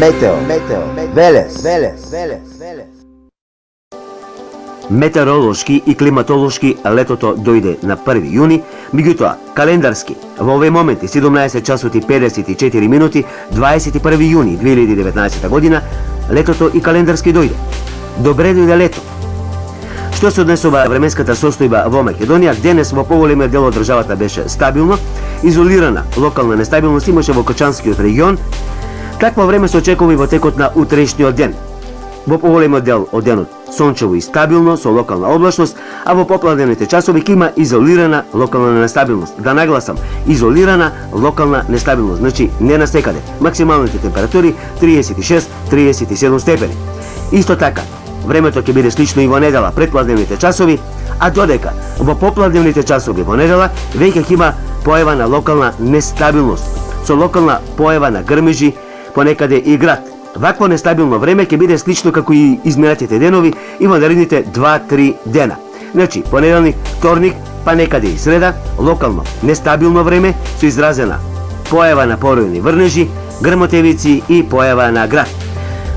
Метео Велес. Метеоролошки и климатолошки летото дојде на 1 јуни, меѓутоа календарски во овој момент 17 часот и 54 минути 21 јуни 2019 година летото и календарски дојде. Добре дојде лето. Што се однесува временската состојба во Македонија, денес во поголемиот дел од државата беше стабилно, изолирана локална нестабилност имаше во Кочанскиот регион. Какво време се очекува и во текот на утрешниот ден? Во поголемиот дел од денот сончево и стабилно со локална облачност, а во попладневните часови ќе има изолирана локална нестабилност. Да нагласам, изолирана локална нестабилност, значи не на секаде. Максималните температури 36-37 степени. Исто така, времето ќе биде слично и во недела пред пладневните часови, а додека во попладневните часови во недела веќе ќе има појава на локална нестабилност, со локална појава на грмежи, понекаде и град. Вакво нестабилно време ќе биде слично како и изминатите денови и во наредните 2-3 дена. Значи, понеделник, вторник, па некаде и среда, локално нестабилно време со изразена појава на поројни врнежи, грмотевици и појава на град.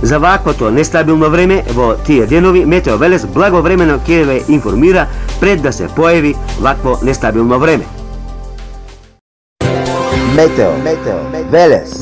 За ваквото нестабилно време во тие денови Метео Велес благовремено ќе ве информира пред да се појави вакво нестабилно време. Метео Велес.